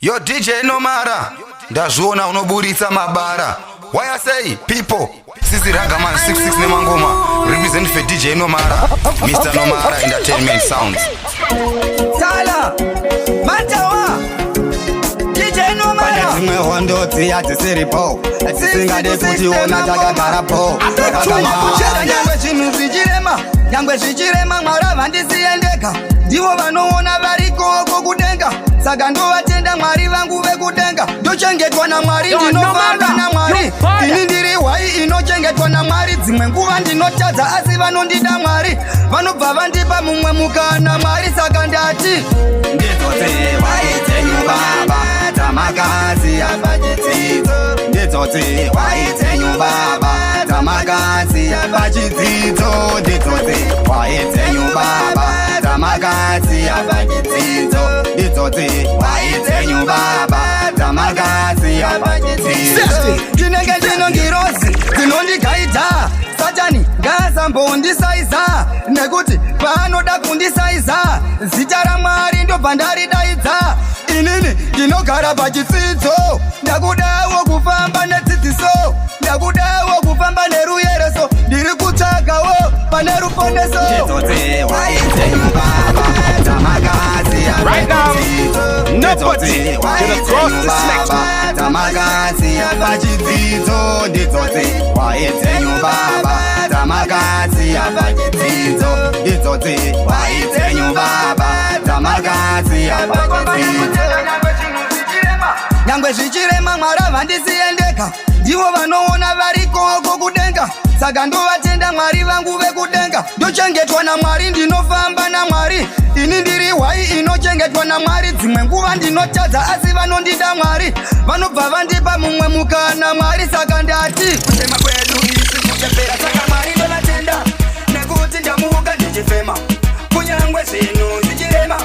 Yo DJ Nomara, ndazvona unoburitsa mabara. Why I say people, sisi Ragaman 66 nemangoma, represent for DJ Nomara, Mr. Nomara Entertainment Sounds. Sala, Mantawa, DJ Nomara. Zimwe hondo tiyati siripo, singa deputi ona takagara po. Nyangwe chinu zichirema, nyangwe zichirema mwara vandisiendeka. Ndivo vanoona variko kukudenga. Saka ndovatenda Mwari vangu vekudenga. Ndochengetwa na Mwari, ndinofamba na Mwari. Ini ndiri hwai inochengetwa na Mwari. Dzimwe nguva ndinotadza asi vanondida Mwari. Vanobva vandipa mumwe mukana Mwari. Saka ndati ndidzote hwai dzenyu baba dzamakazi apachidzidzo. Ndidzote hwai dzenyu baba dzamakazi apachidzidzo. Ndidzote hwai dzenyu baba dzamakazi apachidzidzo. Ndidzote hwai dzenyu baba dzamakazi apachidzidzo. ndinenge ndinongirozi dzinondigaidha. Satani ngaazambondisaiza, nekuti paanoda kundisaiza zita raMwari ndobva ndaridaidza. Inini ndinogara pachidzidzo, ndakudawo kufamba nedzidziso, ndakudawo kufamba neruyereso, ndiri kutsvagawo pane ruponeso. Ndidzote hwai dzenyu baba dzamakazi apachidzidzo. Ndidzote hwai dzenyu baba dzamakazi apachidzidzo. Ndidzote hwai dzenyu baba dzamakazi apachidzidzo. Ndidzote hwai dzenyu baba dzamakazi apachidzidzo. Nyangwe zvichirema Mwari vandisiendeka. Ndivo vanoona variko kukudenga. Saka ndovatenda Mwari vangu vekudenga. Ndochengetwa na Mwari, ndinofamba na Mwari. Ini ndiri hwai inochengetwa na Mwari. Dzimwe nguva ndinotadza asi vanondida Mwari. Vanobva vandipa mumwe mukana Mwari. Saka ndati kusema kwedu isi kuchepera. Saka Mwari ndovatenda, nekuti ndamuka ndichifema. Kunyangwe zvinhu zvichirema,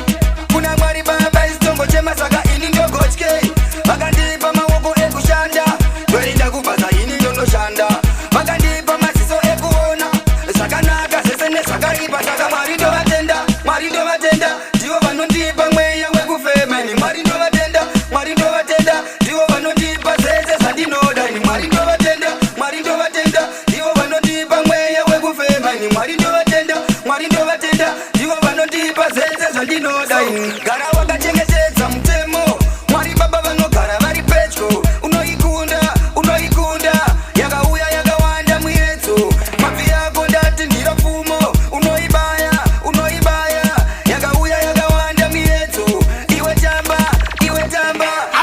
kuna Mwari Baba isitongo chema. Saka ini ndogotye, vakandipa maoko ekushanda. Ndoenda kubvasa ini ndonoshanda. Vakandipa maziso ekuona zvakanaka zvese nezvakaipa. Saka Mwari ndovatenda, Mwari ndovatenda. Ndivo vanondipa mweya wekufema. Ini Mwari ndovatenda, Mwari ndovatenda. Ndivo vanondipa zvese zvandinoda. Ini Mwari ndovatenda, Mwari ndovatenda. Ndivo vanondipa mweya wekufema. Ini Mwari ndovatenda, Mwari ndovatenda. Ndivo vanondipa zvese zvandinoda. Gara wakachengetedza mutemo, Mwari Baba vanogara vari pedyo. Unoikunda, unoikunda, yakauya yakawanda muyedzo. Mabvi yako ndati ndiro pfumo, unoibaya, unoibaya, yakauya yakawanda muyedzo. Iwe tamba,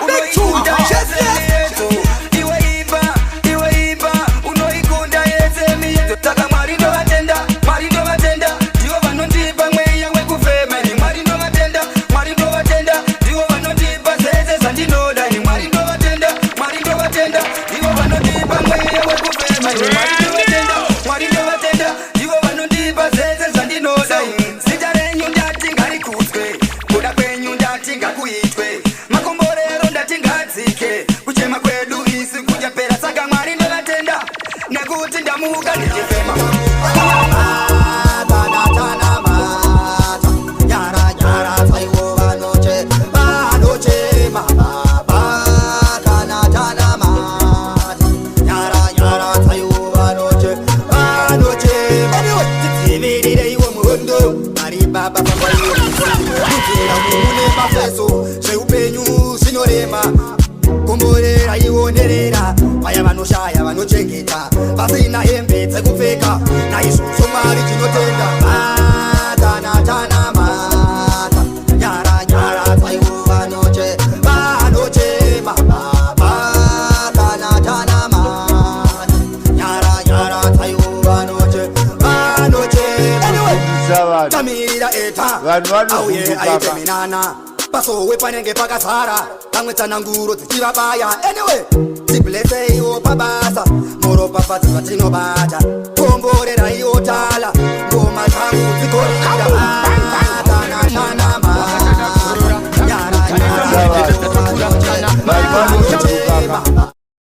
unoikunda yese muyedzo. Iwe ipa, unoikunda yese muyedzo. Saka Mwari ndovatenda, Mwari ndovatenda. Ndivo vanondipa mweya wekufema. Ini Mwari ndovatenda, Mwari ndovatenda. Ndivo vanondipa zvese zvandinoda. Ini Mwari ndovatenda, Mwari ndovatenda. Ndivo vanondipa mweya wekufema. Ini Mwari ndovatenda, Mwari ndovatenda. Ndivo vanondipa zvese zvandinoda. Zita renyu ndati ngarikudzwe, kuda kwenyu ndati ngakuitwe. Makomborero ndati ngadzike, kuchema kwedu isi kuchapera. Saka Mwari ndovatenda, nekuti ndamuka ndichifema. Komborera ionerera vaya vanoshaya vanochengeta vasina hembe dzekupfeka. Naizvozvo Mwari tinotenda. Tana mata nyara dzaivo vanoche vanochema. Tana mata nyara dzaivo vanoche vanochema. Tamirira eta auye aiteminana. Pasowe panenge pakazara, pamwe tsananguro dzichivabaya. Anyway, tibleseiwo pabasa, moro papadzi patinobata. Komborera iyo tala, ngoma dzangu dzikorira.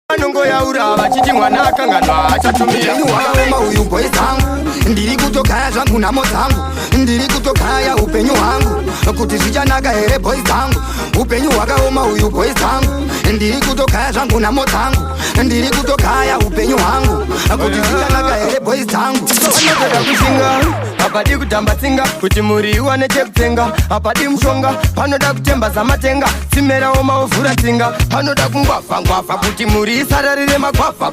Anongo ya vakaura vachiti mwana akanganwa achatumira. Upenyu wakaoma uyu boys zangu, ndiri kutokaya zvangu nhamo dzangu, ndiri kutokaya upenyu hwangu kuti zvichanaka here boys zangu. Upenyu hwakaoma uyu boys zangu, ndiri kutokaya zvangu nhamo dzangu, ndiri kutokaya upenyu hwangu kuti zvichanaka here boys zangu. Vanotoda kushinga hapadi kutamba tsinga, kuti muri iwane chekutenga hapadi mushonga, panoda kutemba zamatenga tsimerawo maovhura tsinga, panoda kungwavha kuti muri isararire magwavha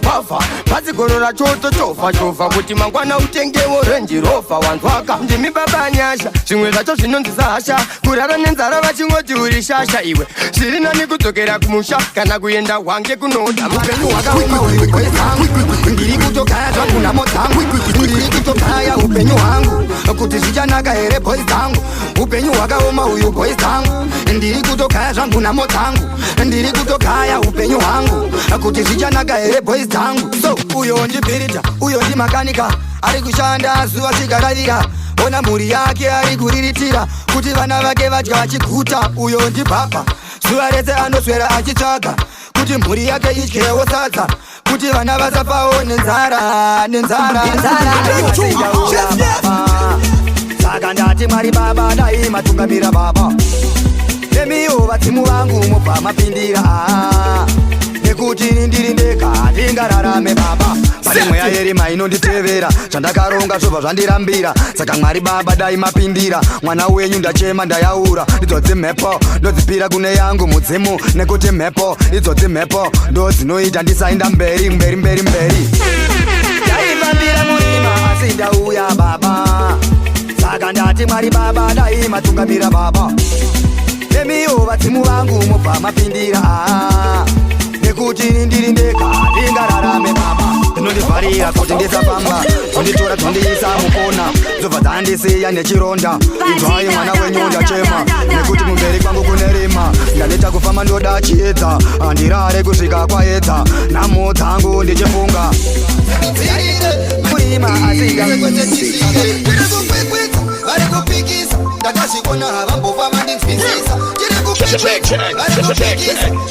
padzigoro rachotochofa kuti mangwana utengewo renji rofa wanzwaka. Ndimi baba nyasha zvimwe zvacho zvinonzisa hasha, kurara nenzara vachingoti uri shasha, iwe zviri nani kudzokera kumusha kana kuenda hwange kunoda. Upenyu hwakaoma uyu boys zangu, ndiri kutokaya zvangu nhamo dzangu, ndiri kutokaya upenyu hwangu kuti zvichanaka here boys zangu. Upenyu hwakaoma uyu boys zangu, ndiri kutokaya zvangu nhamo dzangu, ndiri kutokaya upenyu hwangu kuti zvichanaka here boys dzangu. So uyo ndibhirita, uyo ndimakanika, ari kushanda zuva chikararira, ona mhuri yake ari kuriritira kuti vana vake vadya vachiguta. Uyo ndibhapa, zuva rese anoswera achitsvaga kuti mhuri yake idyewo sadza, kuti vana vasafawo nenzara. Saka ndati Mwari Baba dai matungamira baba, nemiwo vadzimu vangu mubva mapindira, nekuti ndiri ndega ndingararame baba. Pane mweya yerima inonditevera, zvandakaronga zvobva zvandirambira, saka Mwari Baba dai mapindira. Mwana wenyu ndachema ndayaura, idzodzi mhepo ndodzipira kune yangu mudzimu, nekuti mhepo idzodzi mhepo ndodzinoita ndisainda mberi. Ndaifambira murima asi ndauya baba, saka ndati Mwari Baba dai matungamira baba, nemiwo vadzimu vangu mubva mapindira, nekuti ndiri ndega ndingararame baba. Ndinondivharira kuti ndisafamba, kunditora kundiisa mukona, dzobva dzandisiya nechironda. Inzwai mwana wenyu ndachema, nekuti kumberi kwangu kune rima, ndaneta kufamba ndoda chiedza, handirare kusvika kwaedza, nhamo dzangu ndichifunga murima varikupikisa ndakazvikona havambofa vandinzwisisa,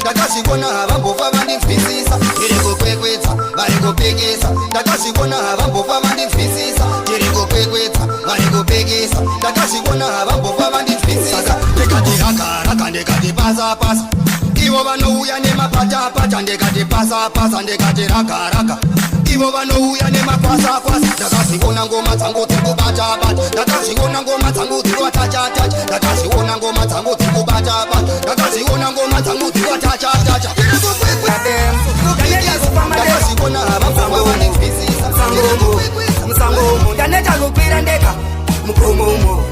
ndakazvikona havambofa vandinzwisisa, tiri kukwekwedza varikupikisa ndakazvikona havambofa vandinzwisisa, tiri kukwekwedza varikupikisa ndakazvikona havambofa vandinzwisisa. Ndikati rakaraka ndikati pasapasa, ivo vanouya nemapatapata, ndikati pasapasa, ndikati rakaraka ivo vanouya nemakwasakwas. Ndakazviona ngoma dzangu dzikubatabata, ndakazviona ngoma dzangu dzikuvatachatacha, ndakazviona ngoma dzangu dzikubatabata, ndakazviona ngoma dzangu dzikuvatachatacha. Ndakazviona havambofa vandinzwisisa, musangomo ndaneta kupira ndeka mukomomo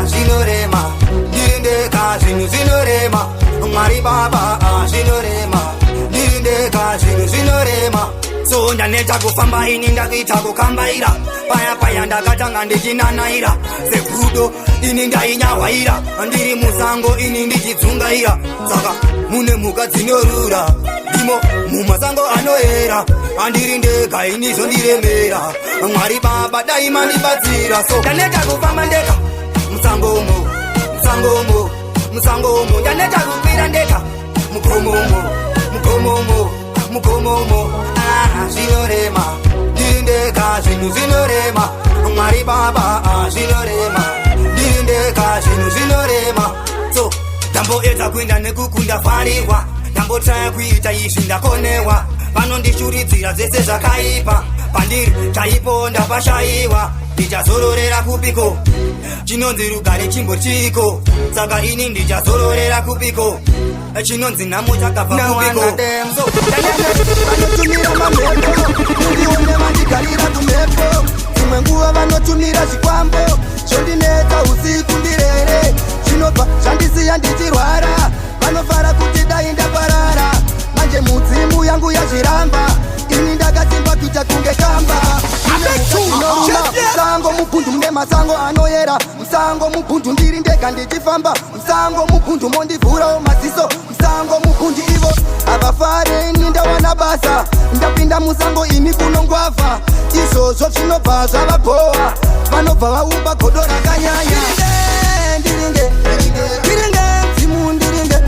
zvinorema, ndiri ndeka zvinhu zvinorema. Mwari Baba zvinorema, ndiri ndeka zvinhu zvinorema. So ndaneta kufamba ini ndakuita kukambaira, paya ndakatanga ndichinanaira segudo ini ndainyahwaira, ndiri musango ini ndichidzungaira, saka mune mhuka dzinorura ndimo mumasango anoera, handiri ndega ini zvondiremera. Mwari Baba dai mandibatsira. So ndaneta kufamba ndeka musangomo ndaneta kupira ndeka mukomomo zvinorema, ndiri ndeka zvinhu zvinorema. Mwari Baba zvinorema, ndiri ndeka zvinhu zvinorema. So ndamboedza kuenda nekukunda vharirwa, ndambotsvaya kuita izvi ndakonewa, vanondishuridzira dzese zvakaipa, pandiri chaipo ndapashayiwa, ndichazororera kupiko, chinonzi rugare chimbochiko, saka ini ndichazororera kupiko, chinonzi nhamo chakabva kupiko. Vanotumira mamhepo ndione vandigarira kumhepo, dzimwe nguva vanotumira zvikwambo zvondinetsa usiku ndirere, zvinobva zvandisiya ndichirwara, vanofara kuti dai ndaparara, manje mudzimu yangu yazviramba, ini ndakasimba kuita kunge kamba. Musango mubhundu mune masango anoyera, musango mubhundu ndiri ndega ndichifamba, musango mubhundu mondivhurawo maziso, musango mubhundu ivo havafare ini ndawana basa, ndapinda musango ini kunongwavha, izvozvo zvinobva zvavabhowa, vanobva vaumba godo rakanyanya. Ndiringe dzimu ndiringe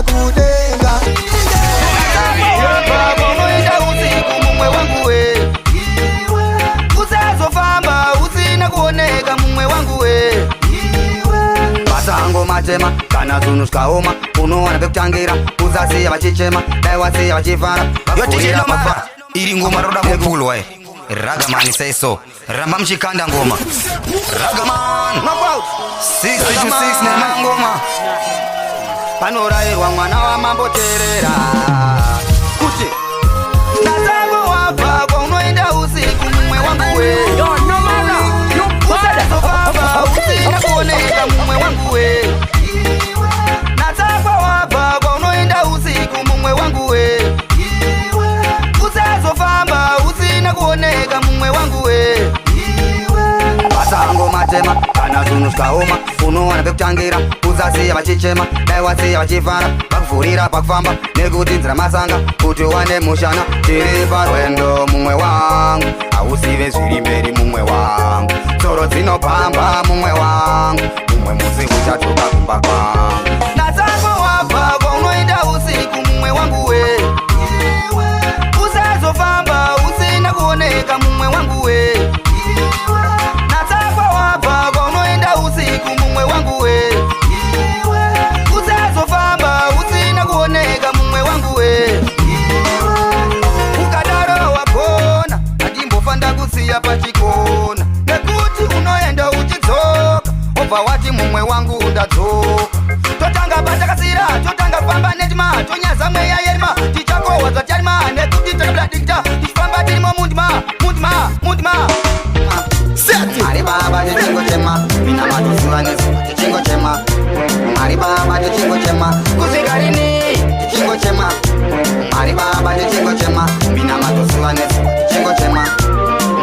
kudenga. Unoenda usiku mumwe wangu we, usazofamba usina kuoneka mumwe wangu we. Masango matema kana zunu skaoma, unowana pekutangira uzasiya vachichema dai wasiya vachivhara yotichina mafara. Iri ngoma roda kupulwa Ragaman say so. Ramba mchikanda ngoma. Ragaman 6 na ngoma. Panorairwa mwana wa mambo terera kuti nazango wabva kwaunoenda usiku mumwe wangu we. Usazofamba usina kuoneka mumwe wangu we. Nazango wabva kwaunoenda usiku mumwe wangu we. Usazofamba usina kuoneka mumwe wangu we. Masango matema kana zunu skaoma, unowana pekutangira uzasiya vachichema dai wasiya vachivhara vakuvhurira pakufamba nekuti nzira masanga kuti uwane mushana. Tiri parwendo mumwe wangu, hausive zviri mberi mumwe wangu, tsoro dzinopamba mumwe wangu, mumwe musi uchatoka kumba kwangu. Nazango wabva kwaunoenda usiku mumwe wangu we. Usazofamba usina kuoneka mumwe wangu we. Nazango wabva kwaunoenda usiku mumwe wangu we. Usazofamba usina kuoneka mumwe wangu we. Ukadaro wagona adimbofanda kusiya pachikona, nekuti unoenda uchidzoka obva wati mumwe wangu ndadzoka. Totanga patakasira totanga famba netima, tonyaza mweya yerima tichakowa zvatarima, nekuti takabladikita tichifamba tirimo mundima. Mari baba tichingo chema, mina matusuva nesu tichingo chema. Mari baba tichingo chema, kusikarini tichingo chema. Mari baba tichingo chema, mina matusuva nesu tichingo chema.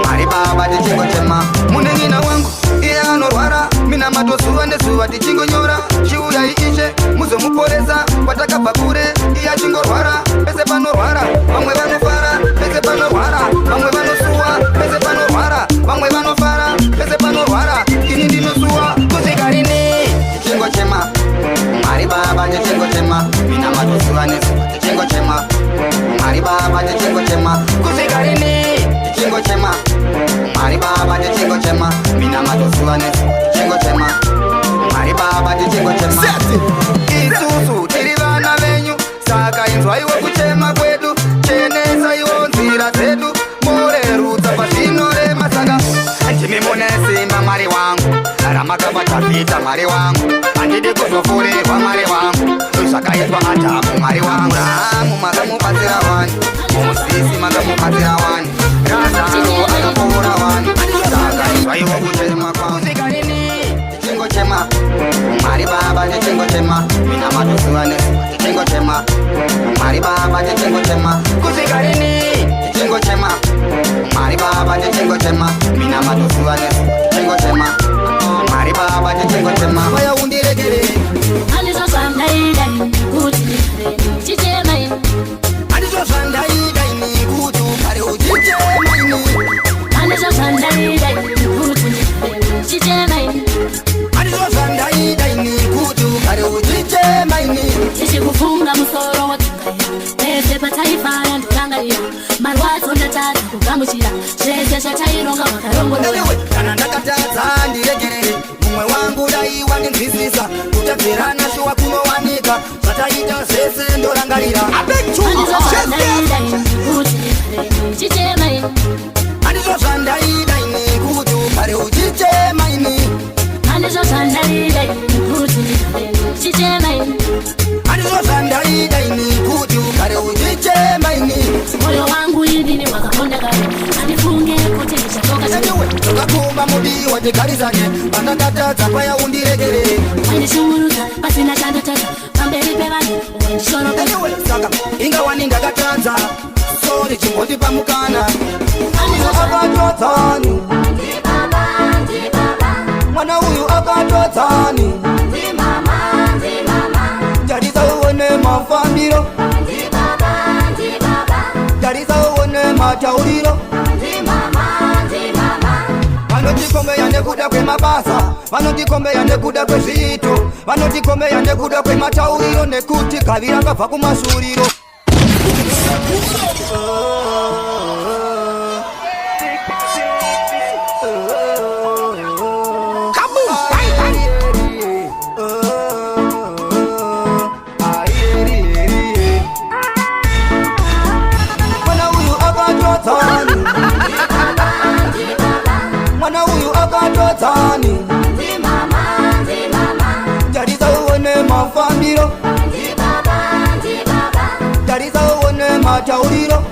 Mari baba tichingo chema. Munengina wangu iye anorwara, mina matosuva nesuva tichingo nyora. Chiuya iishe muzomuporesa kwatakabva kure, iye achingorwara pese panorwara vamwe vanofara, pese panorwara vamwe vanosuwa, pese panorwara vamwe vanofara, pese panorwara ini ndinosuwa. Kusikarini tichingo chema, Mari baba tichingo chema, mina matosuva nesu tichingo chema. Mari baba tichingo chema, kusikarini tichingo chema. Mari baba tichingo chema, mina matosuva nesu tichingo chema. Mari baba tichingo chema. Isusu tiri vana venyu, saka inzwaiwo kuchema kwedu, chenesaiwo nzira dzedu, morerudza pazvinorema. Saka ndimi mune simba Mwari wangu, ramakapatapita Mwari wangu, handidi kuzofurirwa Mwari wangu, zvakaitwa Adhamu Mwari wangu. Rahamu makamubatsira wani, Mozisi makamubatsira wani, Razaro akapora wani, saka inzwaiwo kuchema kwangu. Tichingo chema, Mari baba tichingo chema, mina matosuva nesu tichingo chema. Mari baba tichingo chema, kusikarini tichingo chema. Mari baba tichingo chema, mina matosuva nesu tichingo chema. Mari baba tichingo chema. Waya undiregere Alizo sandaidai kuti chichemai, Alizo sandaidai kuti ukare uchichemaini. alizo sandaidai kuti chichemai, Alizo sandaidai kuti ukare uchichemaini. tichikufunga musoro watungaira pese pataifa yandorangarira, marwadzo ndatadza kugamuchira zvese zvataironga vakarongorora. Kana ndakatadza ndiregerere, mumwe wangu dai wandinzwisisa, kutadzirana shuwa kunowanika, zvataita zvese ndorangarira. Alizo sandaidai kuti chichemai, Alizo sandaidai kuti ukare uchichemaini. alizo sandaidai kuti chichemai, Alizo sandaidai kuti ukare uchichemaini. moyo wangu idini wakakonda kare, andifunge kuti ndichachoka Anyway, tokakuma mudiwa tigarizane, pandakatadza paya undiregerere. wandishungurudza pasina chandotadza pamberi pevanhu wandishoroka. Anyway, saka ingawani ndakatadza, sori chimbondipa mukana. Akatodzani mwana uyu akatodzani, tarisa uone mafambiro, tarisa uone matauriro, vanoti Vanotikombeya nekuda kwemabasa, vanotikombeya nekuda kwezviito, vanotikombeya nekuda kwematauriro nekuti Kavira ngabva kumasuriro. Mwana uyu akatodzani tarisa uone mafambiro, tarisa uone matauriro.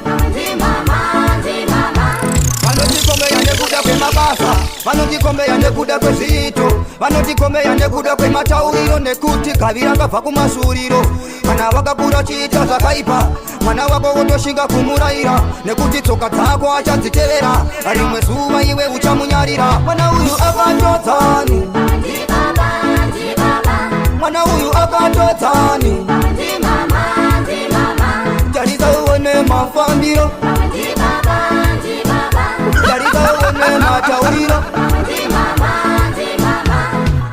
Vanotikombeya nekuda kwemabasa, vanotikombeya nekuda kwezviito, vanotikombeya nekuda kwematauriro nekuti Kavira ngabva kumasuriro. Kana vakakura chiita zvakaipa, mwana wako wotoshinga kumurayira nekuti tsoka dzako achadzitevera, rimwe zuva iwe uchamunyarira. Mwana uyu akatodzani, mwana uyu akatodzani, tarisa uone mafambiro, tarisa uone matauriro.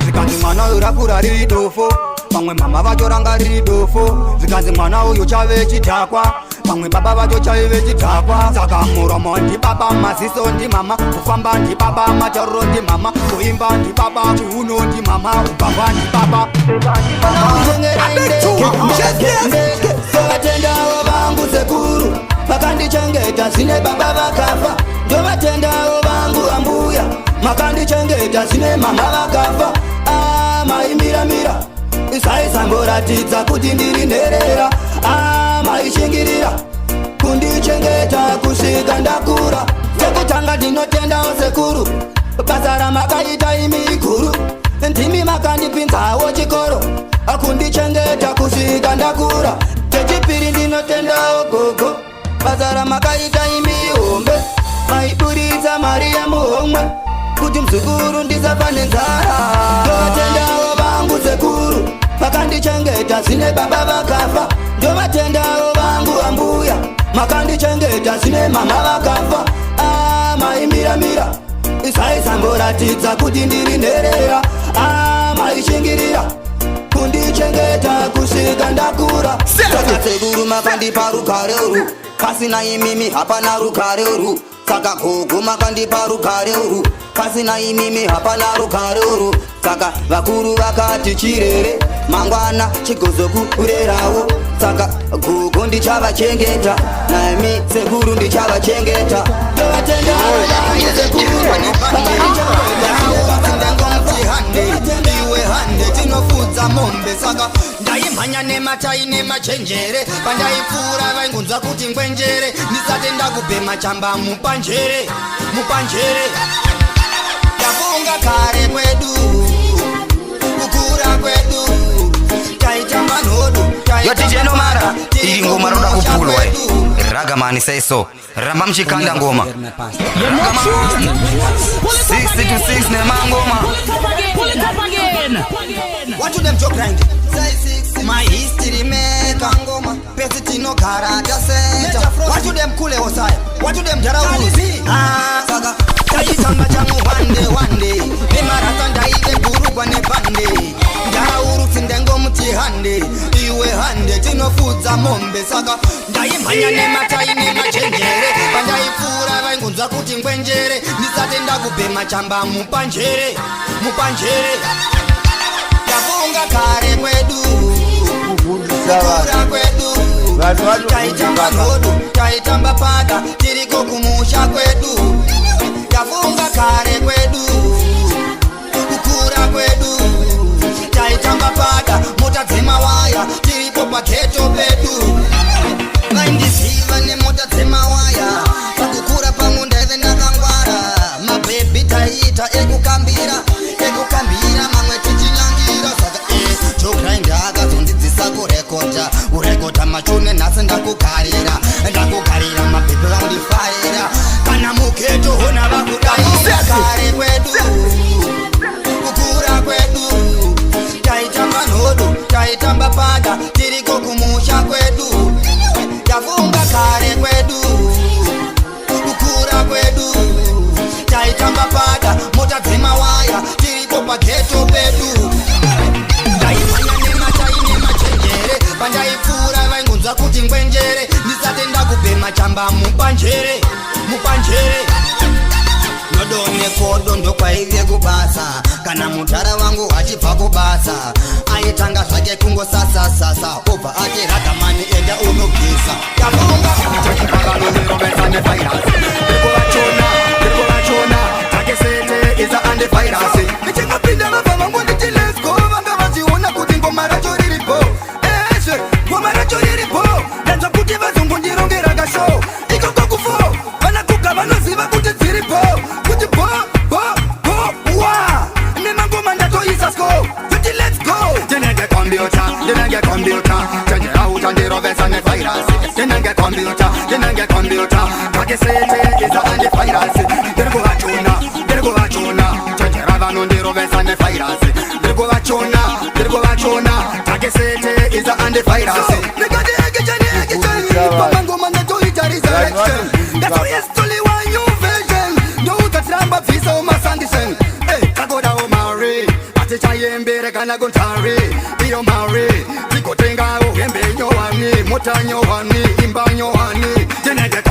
Zvikanzi mwana uyu rakura riri dofo, pamwe mama vacho ranga riri dofo. Zvikanzi mwana uyu chave chidhakwa, pamwe baba vacho chaive chidhakwa. Saka muromo ndibaba, maziso ndimama, kufamba ndibaba, matauriro ndimama, kuimba ndibaba, chiuno ndimama, ubaba ndibaba. Ndovatendawo vangu sekuru vakandichengeta, zvine baba vakafa. Ndovatendawo vangu ambuya makandichengeta, zvine mama vakafa. Maimiramira isaisamboratidza kuti ndiri nherera. Maishingirira kundichengeta kusvika ndakura. Sekutanga ndinotendawo sekuru, basa ramakaita imi guru. Ndimi makandipinzawo chikoro, kundichengeta kusvika ndakura. Chechipiri ndinotendawo gogo, basa ramakaita imi hombe. Maiburitsa mari yamuhomwe kuti muzukuru ndisafa nenzara. Ndovatendawo vangu sekuru vakandichengeta, zvine baba vakafa. Ndovatendawo vangu ambuya makandichengeta, zvine mama vakafa. Maimiramira isaisamboratidza kuti ndiri nherera. Maishingirira kundichengeta kusvika ndakura. Saka sekuru makandipa rugare urwu, pasina imimi hapana rugare urwu. Saka gogo makandipa rugare urwu, pasina imimi hapana rugare urwu. Saka vakuru vakati chirere, mangwana chigozokurerawo. Saka gogo ndichavachengeta, nami sekuru ndichavachengeta. Ndovatendawo vangu sekuru iwe hande tinofudza mombe. Saka ndaimhanya nematai nemachenjere, pandaipfuura vaingunzwa kuti ngwenjere. Ndisati ndakubhema chamba mupanjere, mupanjere. Ndafunga kare kwedu, kukura kwedu, taitamba nhodo. Yo DJ Nomara, iyi ngoma roda kupulwa Ragamani say so, ramba mchikanda ngoma Ragamani 60 to 6 ne mangoma. Pull it up again. What do them joke grind? My history maker ngoma, pesi no karata center. What do them kule osaya? What do them jara uzi? Saka taitamba changu one day. Ni maratanda ive guru kwa nepande. Jara urusi ndengo mtihande. Iwe hande tinofudza mombe. Saka ndaimhanya nematai nemachenjere, pandaipfuura vaingunzwa kuti ngwenjere. Ndisati ndakubhema chamba mupanjere, mupanjere. Ndafunga kare kwedu, kukura kwedu, taitamba nhodo, taitamba pada, tiriko kumusha kwedu. Ndafunga kare kwedu, kukura kwedu, taitamba pada, mota dzemawaya, tiripo paketo pedu. Vaindisiva nemota dzemawaya, pakukura pangu ndaive ndakangwara. Mabhebi taita ekukambira, mamwe tichinyangira. Saka chokrai akazondidzisa kurekodha, urekodha machune nhasi ndakugarira, mabhebi vaundifarira. Kana muketo hona vakudaira kare kwedu, kukura kwedu, taitamba nhodo, taitamba pada, tiriko kumusha kwedu. Ndafunga kare kwedu, kukura kwedu, taitamba pada, mota kuti ngwenjere ndisati ndakupema chamba mupanjere nodone kodo ndokwaivye kubasa kana mutara wangu achibva kubasa aitanga zvake kungo sasa obva ati rakamani enda unogisa yavonga Vakanonirovesane virus Ndikuvachona takesete iza ande virus nichingapinda vabva vangu nditi let's go vanga vaziona kuti ngoma racho riripo ezve ngoma racho riripo ndanzva kuti vazongondirongera kashow ikoko kufo vana kuga vanoziva kuti dziripo kuti bo wa nemangoma ndatoisa sko kuti let's go Ndinenge computer Chenjera uta ndirovesane virus Ndinenge computer takesete iza ande virus Ndikuvachona Chenjera vanu ndirovesane virus Ndikuvachona takesete iza ande virus pamangoma ndatoita resurrection that's why it's only one new version ndoukatiramba bvisa umasandisen takoda omari atichayembere kana kuntari iyo mari tikotengawo hembe nyowani mota nyowani imba nyowani Ndinenge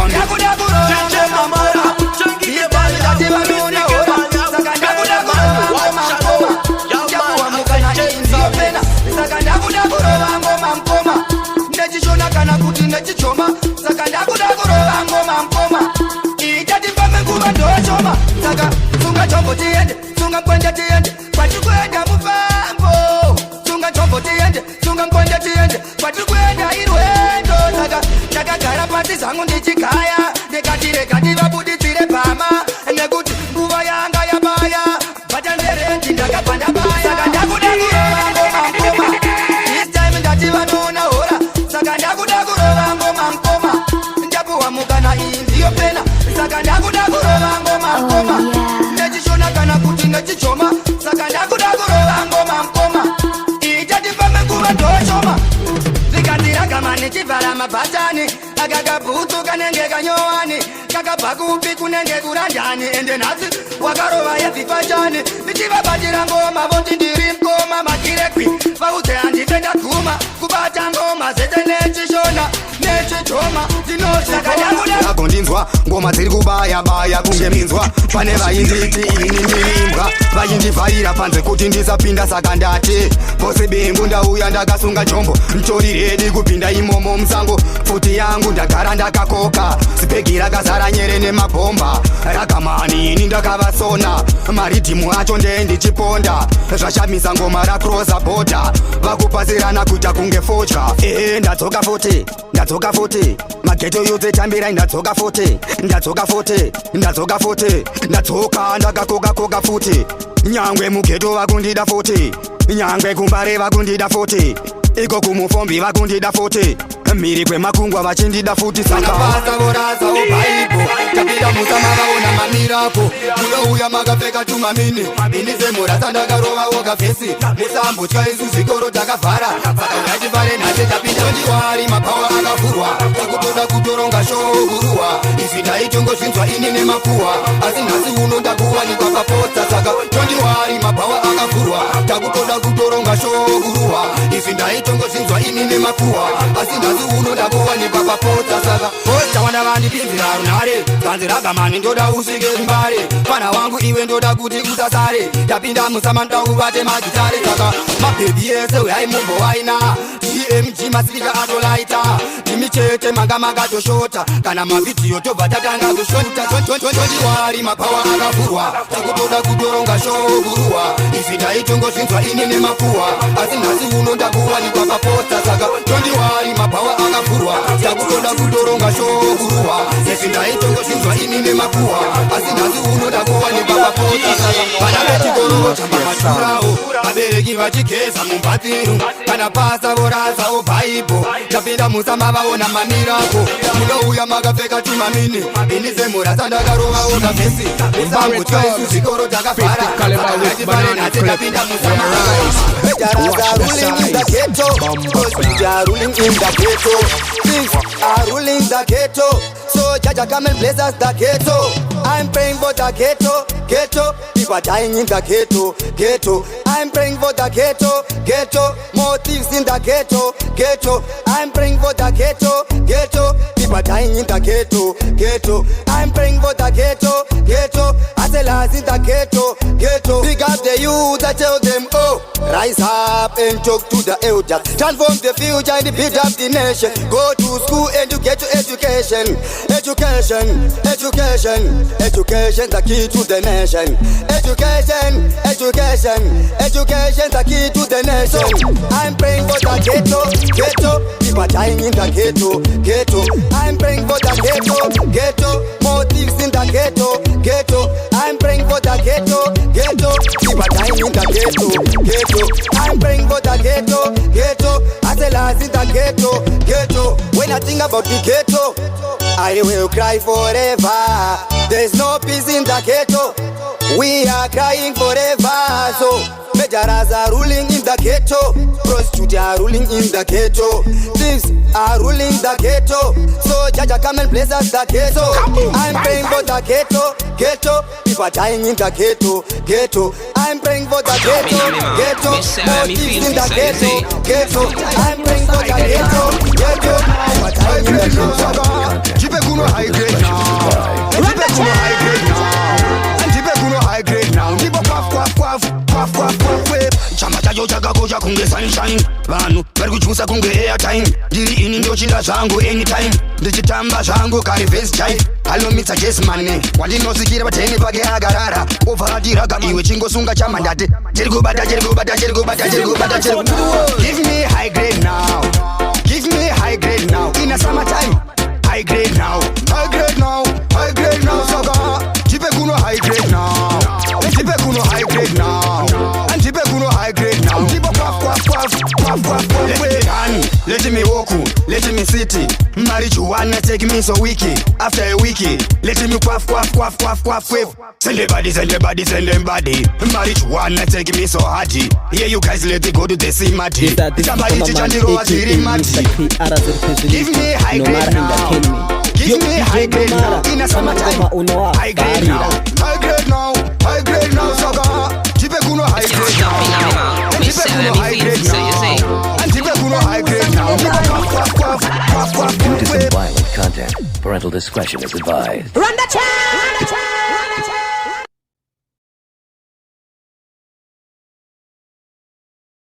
ndechishona kana kuti nechichoma saka ndakuda kurova ngoma mkoma ichatifambe nguva ndochoma saka sunga chombo tiende sunga nkwende tiende kwatikuenda mufambo sunga chombo tiende sunga nkwende tiende kwatikuenda irwendo saka ndakagara pasi zangu ndichigaya ndikatireka ndivabudidzire pama nekuti nguva yanga yabaya vatanderendi ndakapanda baya saka ndakuda kurova ngoma mkoma this time ndati vanoona hora saka ndakuda kurova ngoma mkoma ndapuwa mukana iyi ndiyo pena saka ndakuda kurova ngoma mkoma ndechishona kana kuti nechichoma saka ndakuda kurova ngoma mkoma ichatifambe nguva ndochoma zvikatiragamani nechivhara mabhatani akakabhutsu kanenge kanyowani kakabva kupi kunenge kurandani ende nhasi wakarova yevhifachani ndichivabatira ngoma voti ndiri mkoma makirekwi vaudze handite ndaguma kubata ngoma zete nechishona nechichoma ndinozakondinzwa ngoma dziri kubaya kunge minzwa pane vainditi ini ndirimbwa vaindivhaira panze kuti ndisapinda saka ndati pose bimbu ndauya ndakasunga chombo ntori redi kupinda imomo musango pfuti yangu ndagara ndakakoka sipegi rakazara nyere nemabhomba ragamani ini ndakavasona maridhimu acho ndee ndichiponda zvashamisa ngoma rakrosa bhodha vakupasirana kuita kunge fodya ndadzoka futi mageto yudze tambirai ndadzoka ndakakoka futi nyangwe mugeto vakundida futi nyangwe kumbare vakundida futi iko kumufombi vakundida futi mhiri kwemakungwa vachindida futi saka basa vorasa obhaibo tapinda musama vaona mamirako munouya makapfeka tumamini ini semurasa ndakarova woga vhesi musambotya isu zvikoro takavhara saka ngativare nhate tapinda ndiwari mapawa akavhurwa takutoda kutoronga shoguruwa izvi ndaitongozvinzwa ini nemapuwa asi nhasi uno ndakuwanikwa papotsa saka tondiwari mapawa akavhurwa takutoda kutoronga shoguruwa izvi ndaitongozvinzwa ini nemapuwa asi nhasi uno ndakuwanikwa papotsa saka tawanda vandipinzira runhare ganzi ragamani ndoda usvike mbare pana wangu iwe ndoda kuti kusasare ndapinda musama ndauvate magitare saka mabhebi ese uyai mumbowaina dmg masirika atolaita ndimi chete manga makatoshota kana mavhidhiyo tobva tatanga kushonita tondiwari mapawa akavhurwa takutoda kutoronga shoguruwa izvi ndaitongozvinzwa ini nemapuwa asi nhasi uno ndakuwanikwa papotsa saka tondiwari mapawa akavhurwa takutoda kutoronga shoguruwa izvi ndaitongozvinzwa ini nemapuwa asi nhasi uno ndakuwanikwa papotsa saka vana vechikoro chambamashurawo vabereki vachigeza mumbatsiru kana pasa vorasawo bhaibo tapinda musama vaona mamirako munouya makapfeka tumamini ini semurasa ndakarovawo gavhesi musambotya isu zvikoro takavhara ngativare nhate tapinda musama So Jaja come and bless us the ghetto. I'm praying for the ghetto, ghetto. People are dying in the ghetto, ghetto. I'm praying for the ghetto, ghetto. More thieves in the ghetto, ghetto. I'm praying for the ghetto, ghetto. People are dying in the ghetto, ghetto. I'm praying for the ghetto, ghetto. Hustlers in the ghetto, ghetto. Pick up the youth and tell them, oh, rise up and talk to the elders. Transform the future and build up the nation. Go to school and you get your education. Education, education, education, the key to the nation. Education, education, education, the key to the nation. I'm praying for the ghetto, ghetto. People are dying in the ghetto, ghetto. I'm praying for the ghetto, ghetto. More thieves in the ghetto, ghetto. I'm praying for the ghetto, ghetto. People are dying in the ghetto, ghetto. I'm praying for the ghetto, ghetto. Hustlers in the ghetto, ghetto. When I think about the ghetto, I will cry forever. There's no peace in the ghetto. We are crying forever. So Mejaras are ruling in the ghetto. Prostitutes are ruling in the ghetto. Thieves are ruling the ghetto. So Jaja come and bless us the ghetto. I'm praying for the ghetto, ghetto. People are dying in the ghetto, ghetto. I'm praying for the ghetto, ghetto. More thieves in the ghetto, ghetto. I'm praying for the ghetto, ghetto. People are dying in the ghetto. Jipe kuno high grade now. Jipe kuno high grade now. And jipe kuno high grade now. Jipe quaff quaff quaff quaff quaff quaff whip. Chama chajo chaga koja kunge sunshine. Vanu vari kuchusa kunge airtime. Diri ini ndio chila zangu anytime. Ndichitamba zangu kari face chai. Halo mitsa Jess money. Wandinosikira pateni pake agarara. Ovadiraga iwe chingosunga chamandate. Jirikubata jirikubata jirikubata jirikubata jirikubata. Give me high grade now. Give me high grade now. In a summertime. High grade now, high grade now, high grade now, Saga. Jipe kuno high grade now. Jipe kuno high grade now. And jipe kuno high grade now. Jipe quaff quaff quaff quaff quaff quaff. Let me walk, let me city. Marijuana take me so wiki. After a wiki, let me quaff quaff quaff quaff quaff whip. Send the body, send the body, send them body. Marijuana take me so hardy. Here you guys let it go to the cimati. Somebody teach and roll mati. Give me high grade now. Give me high grade now. In a summertime. High grade now. High grade now. High grade now. Saga. Jipe kuno high grade now. Jipe kuno high grade now. And jipe kuno high grade now. Due to some violent content, parental discretion is advised. Run the track!